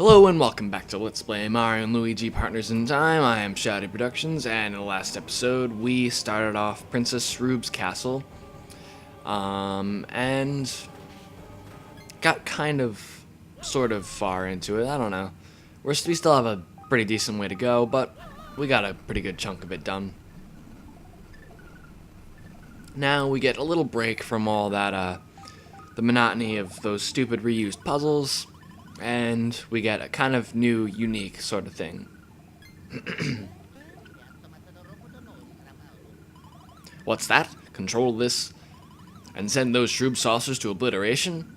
Hello and welcome back to Let's Play Mario and Luigi Partners in Time. I am Shouty Productions, and in the last episode we started off Princess Shroob's castle, and got kind of, sort of far into it. I don't know. We still have a pretty decent way to go, but we got a pretty good chunk of it done. Now we get a little break from all that, the monotony of those stupid reused puzzles. And we get a kind of new, unique sort of thing. What's that? Control this and send those Shroob saucers to obliteration?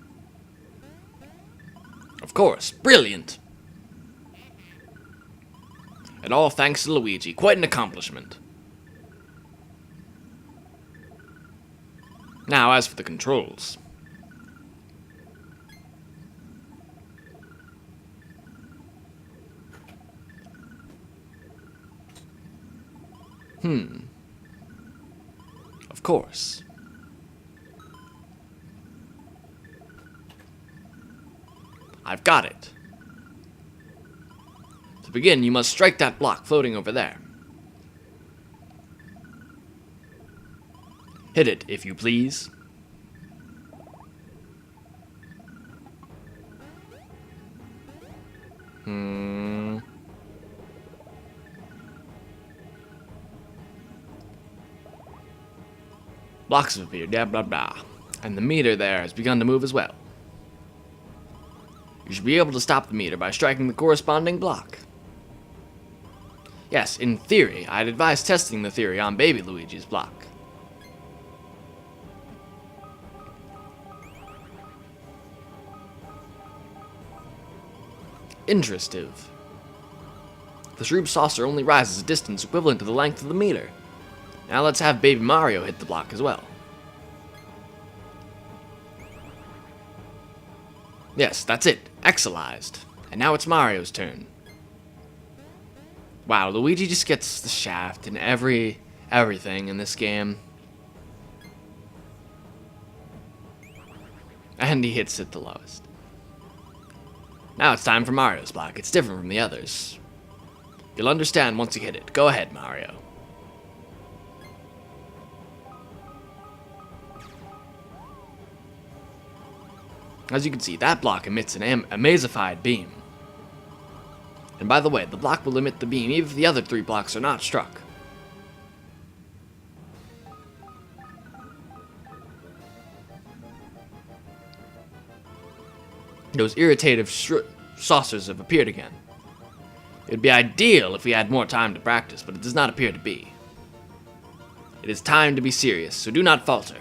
Of course, brilliant! And all thanks to Luigi, quite an accomplishment. Now, as for the controls. Of course. I've got it. To begin, you must strike that block floating over there. Hit it, if you please. Blocks have appeared, blah blah blah. And the meter there has begun to move as well. You should be able to stop the meter by striking the corresponding block. Yes, in theory, I'd advise testing the theory on baby Luigi's block. Interesting. The Shroob saucer only rises a distance equivalent to the length of the meter. Now let's have baby Mario hit the block as well. Yes, that's it. Exilized. And now it's Mario's turn. Wow, Luigi just gets the shaft in everything in this game. And he hits it the lowest. Now it's time for Mario's block. It's different from the others. You'll understand once you hit it. Go ahead, Mario. As you can see, that block emits an amazified beam. And by the way, the block will emit the beam even if the other three blocks are not struck. Those irritative saucers have appeared again. It would be ideal if we had more time to practice, but it does not appear to be. It is time to be serious, so do not falter.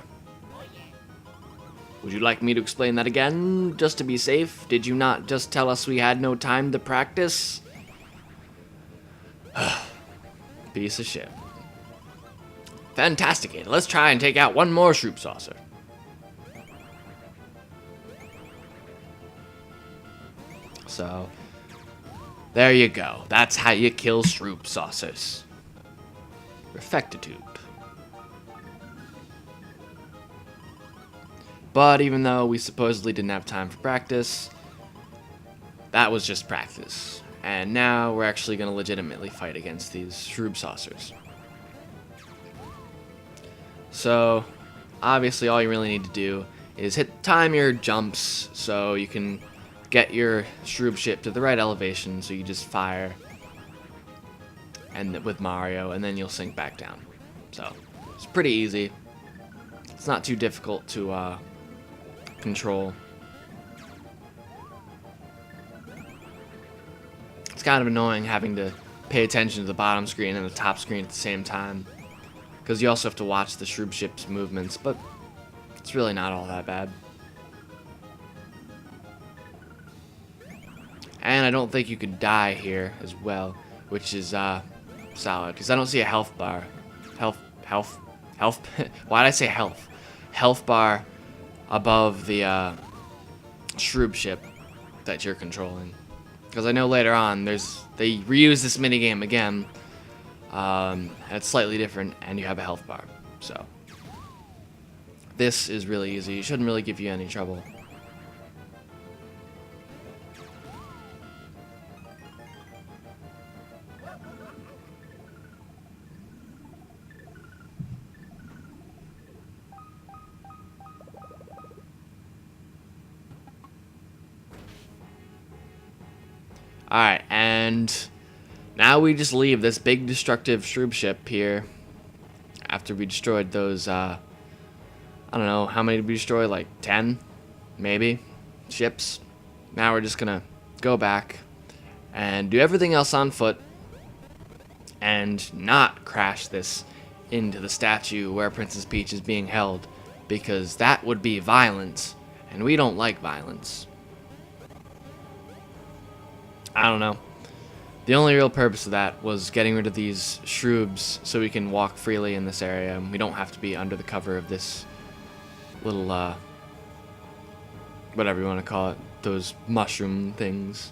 Would you like me to explain that again, just to be safe? Did you not just tell us we had no time to practice? Piece of shit. Fantastic. Let's try and take out one more Shroob saucer. So, there you go. That's how you kill Shroob saucers. Perfectitude. But even though we supposedly didn't have time for practice, that was just practice. And now we're actually going to legitimately fight against these Shroob saucers. So, obviously all you really need to do is time your jumps so you can get your Shroob ship to the right elevation, so you just fire and with Mario, and then you'll sink back down. So, it's pretty easy. It's not too difficult to control. It's kind of annoying having to pay attention to the bottom screen and the top screen at the same time, because you also have to watch the Shroob ship's movements, but it's really not all that bad. And I don't think you could die here as well, which is solid, because I don't see a health bar. Health. Why did I say health? Health bar above the Shroob ship that you're controlling, because I know later on they reuse this minigame again. It's slightly different, and you have a health bar. So this is really easy. It shouldn't really give you any trouble. Alright, and now we just leave this big destructive Shroob ship here after we destroyed those, I don't know, how many did we destroy? Like 10, maybe, ships. Now we're just gonna go back and do everything else on foot and not crash this into the statue where Princess Peach is being held, because that would be violence, and we don't like violence. I don't know. The only real purpose of that was getting rid of these Shroobs so we can walk freely in this area, and we don't have to be under the cover of this little, whatever you want to call it, those mushroom things.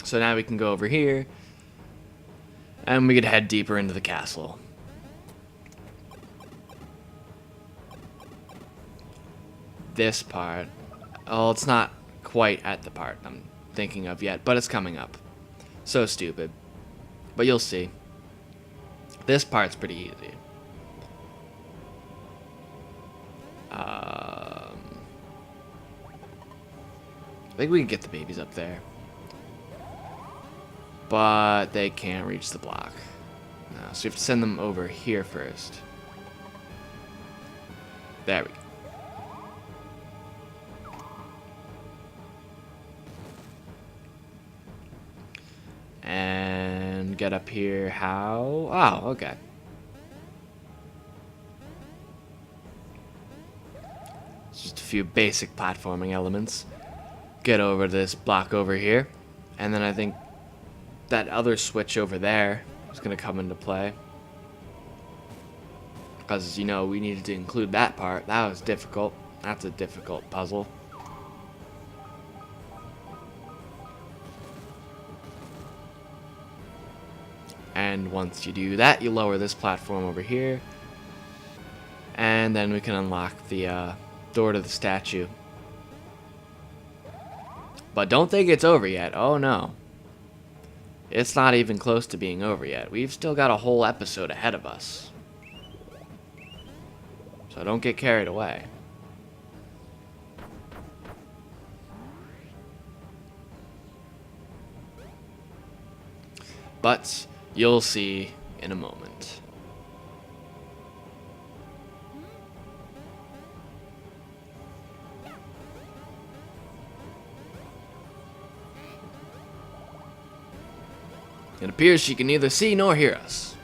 So now we can go over here, and we could head deeper into the castle. This part, oh, it's not quite at the part I'm thinking of yet, but it's coming up. So stupid, but you'll see. This part's pretty easy. I think we can get the babies up there, but they can't reach the block. No, so we have to send them over here first. There we go. And get up here, how? Oh, okay. It's just a few basic platforming elements. Get over this block over here. And then I think that other switch over there is going to come into play. Because, you know, we needed to include that part. That was difficult. That's a difficult puzzle. And once you do that, you lower this platform over here. And then we can unlock the door to the statue. But don't think it's over yet. Oh no. It's not even close to being over yet. We've still got a whole episode ahead of us. So don't get carried away. But you'll see in a moment. It appears she can neither see nor hear us.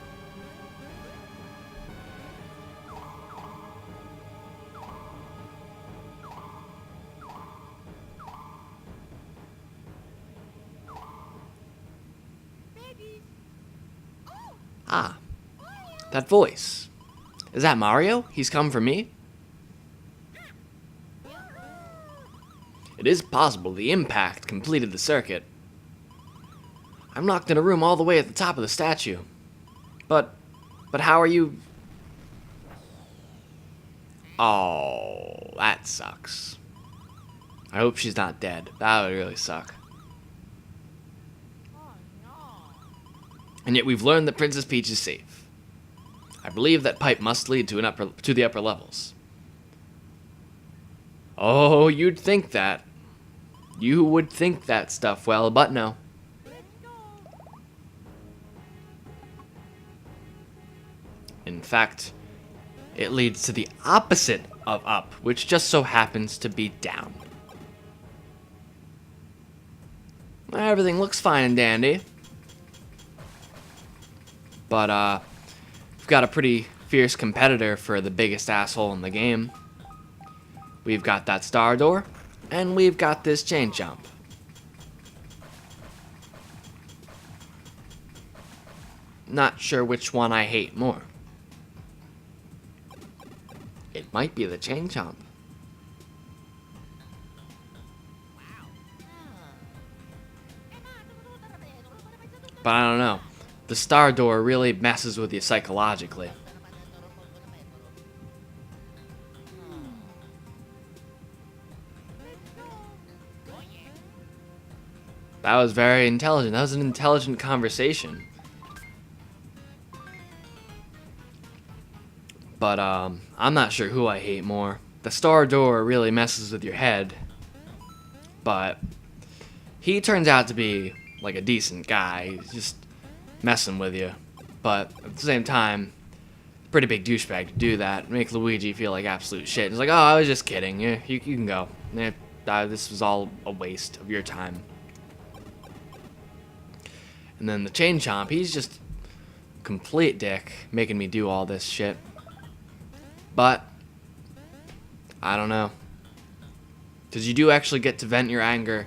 Ah, that voice. Is that Mario? He's come for me? It is possible the impact completed the circuit. I'm locked in a room all the way at the top of the statue. But how are you... Oh, that sucks. I hope she's not dead. That would really suck. And yet we've learned that Princess Peach is safe. I believe that pipe must lead to the upper levels. Oh, you'd think that. You would think that stuff, well, but no. In fact, it leads to the opposite of up, which just so happens to be down. Everything looks fine and dandy. But, we've got a pretty fierce competitor for the biggest asshole in the game. We've got that star door, and we've got this chain chomp. Not sure which one I hate more. It might be the chain chomp. But I don't know. The star door really messes with you psychologically. That was very intelligent. That was an intelligent conversation. But, I'm not sure who I hate more. The star door really messes with your head. But he turns out to be like a decent guy. He's just messing with you. But at the same time, pretty big douchebag to do that. Make Luigi feel like absolute shit. He's like, oh, I was just kidding. Yeah, you can go. This was all a waste of your time. And then the Chain Chomp, he's just complete dick, making me do all this shit. But I don't know, because you do actually get to vent your anger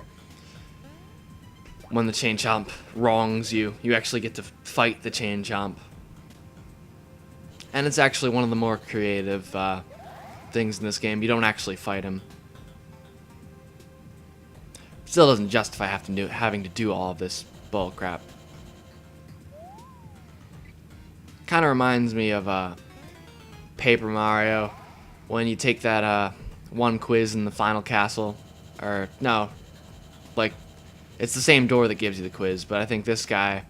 when the Chain Chomp wrongs you. You actually get to fight the Chain Chomp. And it's actually one of the more creative things in this game. You don't actually fight him. Still doesn't justify having to do all of this bull crap. Kind of reminds me of Paper Mario, when you take that one quiz in the final castle. Or no, like, it's the same door that gives you the quiz, but I think this guy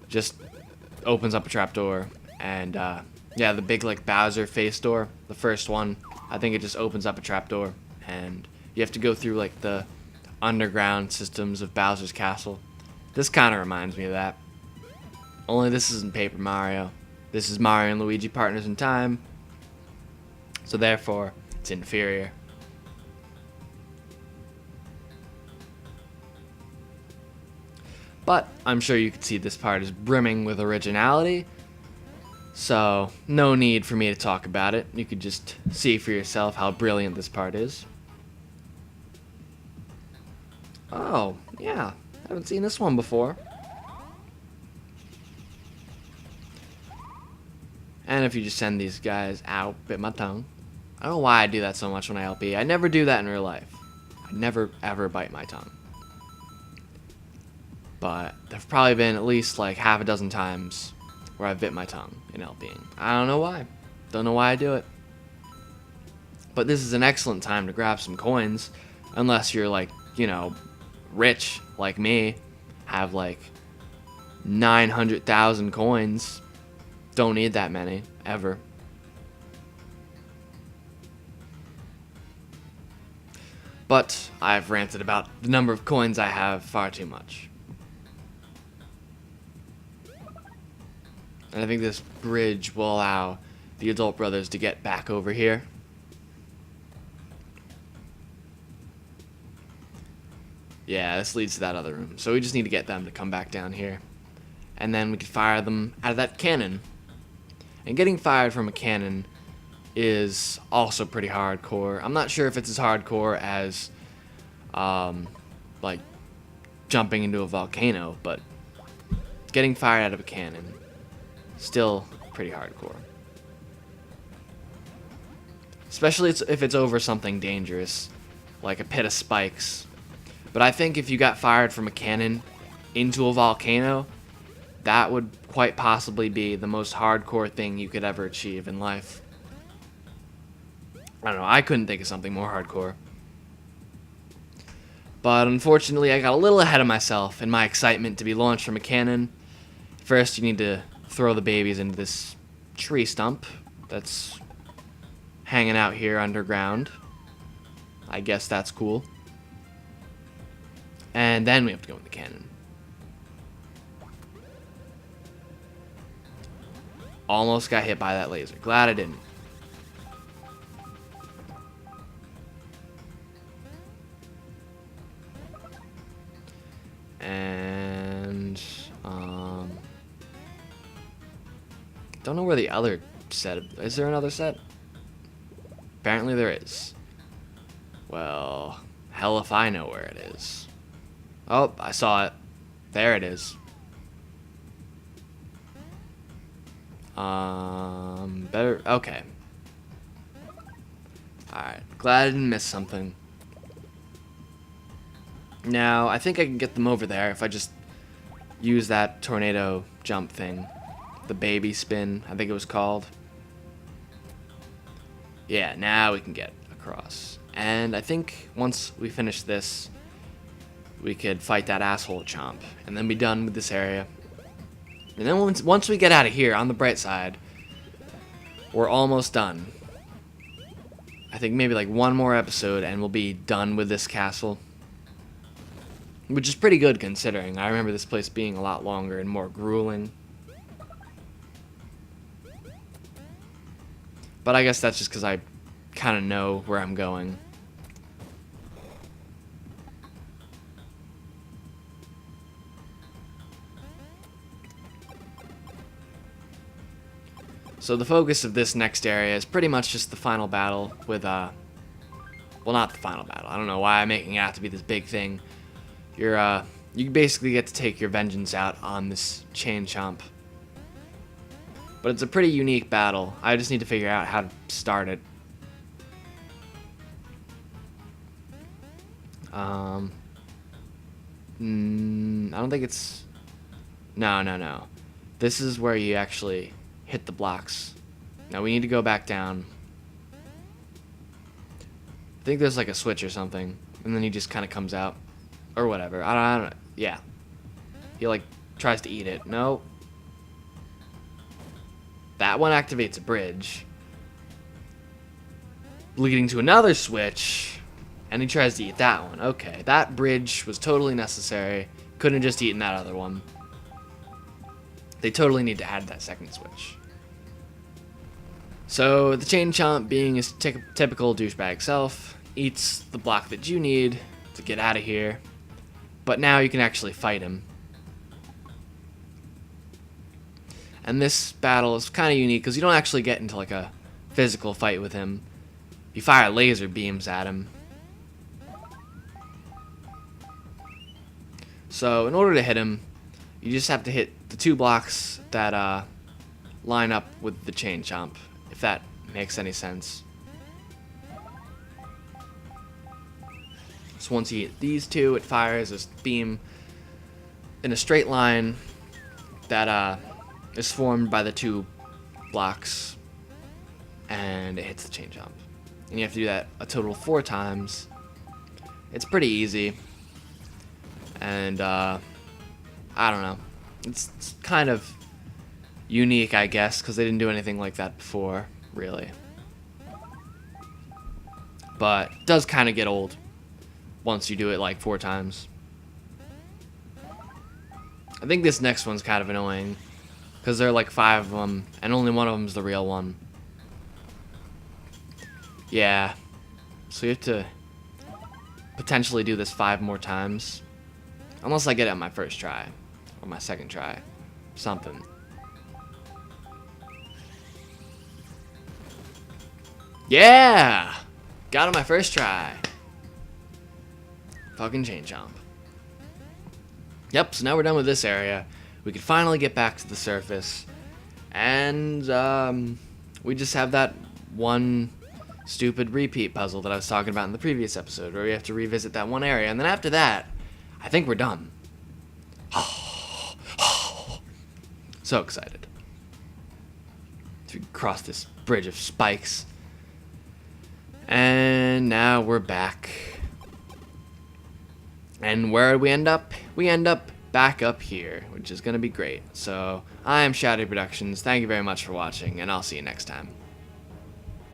just opens up a trapdoor. And yeah, the big like Bowser face door, the first one, I think it just opens up a trapdoor, and you have to go through like the underground systems of Bowser's castle. This kind of reminds me of that. Only this isn't Paper Mario. This is Mario and Luigi Partners in Time. So therefore, it's inferior. But I'm sure you can see this part is brimming with originality. So no need for me to talk about it. You could just see for yourself how brilliant this part is. Oh, yeah. Haven't seen this one before. And if you just send these guys out, bit my tongue. I don't know why I do that so much when I LP. I never do that in real life. I never ever bite my tongue. But there've probably been at least like half a dozen times where I've bit my tongue in LPing. I don't know why. Don't know why I do it. But this is an excellent time to grab some coins, unless you're like, you know, rich like me, have like 900,000 coins. Don't need that many, ever. But I've ranted about the number of coins I have far too much. And I think this bridge will allow the adult brothers to get back over here. Yeah, this leads to that other room. So we just need to get them to come back down here. And then we can fire them out of that cannon. And getting fired from a cannon is also pretty hardcore. I'm not sure if it's as hardcore as, like, jumping into a volcano, but getting fired out of a cannon, still pretty hardcore. Especially if it's over something dangerous, like a pit of spikes. But I think if you got fired from a cannon into a volcano, that would quite possibly be the most hardcore thing you could ever achieve in life. I don't know, I couldn't think of something more hardcore. But unfortunately, I got a little ahead of myself in my excitement to be launched from a cannon. First, you need to throw the babies into this tree stump that's hanging out here underground. I guess that's cool. And then we have to go in the cannon. Almost got hit by that laser. Glad I didn't. And don't know where the other set is. There another set? Apparently there is. Well, hell if I know where it is. Oh, I saw it. There it is. Better, okay. Alright, glad I didn't miss something. Now, I think I can get them over there if I just use that tornado jump thing. The baby spin, I think it was called. Yeah, now we can get across. And I think once we finish this, we could fight that asshole Chomp, and then be done with this area. And then once we get out of here, on the bright side, we're almost done. I think maybe like one more episode and we'll be done with this castle. which is pretty good considering. I remember this place being a lot longer and more grueling. But I guess that's just because I kind of know where I'm going. So the focus of this next area is pretty much just the final battle with, well, not the final battle. I don't know why I'm making it out to be this big thing. You basically get to take your vengeance out on this chain chomp. But it's a pretty unique battle. I just need to figure out how to start it. I don't think it's... No. This is where you actually hit the blocks. Now we need to go back down. I think there's like a switch or something. And then he just kind of comes out. Or whatever. I don't know. Yeah. He like tries to eat it. No. That one activates a bridge. Leading to another switch. And he tries to eat that one. Okay. That bridge was totally necessary. Couldn't have just eaten that other one. They totally need to add that second switch. So the chain chomp, being his typical douchebag self, eats the block that you need to get out of here. But now you can actually fight him. And this battle is kind of unique because you don't actually get into like a physical fight with him. You fire laser beams at him. So in order to hit him, you just have to hit the two blocks that line up with the chain chomp, if that makes any sense. So once you hit these two, it fires this beam in a straight line that is formed by the two blocks, and it hits the chain chomp. And you have to do that a total of 4 times. It's pretty easy, and I don't know. It's kind of unique, I guess, because they didn't do anything like that before, really. But it does kind of get old once you do it like 4 times. I think this next one's kind of annoying because there are like 5 of them and only one of them's the real one. Yeah, so you have to potentially do this 5 more times, unless I get it on my first try or my second try, something. Yeah, got it on my first try. Fucking chain chomp. Yep, so now we're done with this area. We can finally get back to the surface. And we just have that one stupid repeat puzzle that I was talking about in the previous episode, where we have to revisit that one area. And then after that, I think we're done. So excited to cross this bridge of spikes. And now we're back. And where do we end up? We end up back up here, which is going to be great. So, I am Shadow Productions. Thank you very much for watching, and I'll see you next time.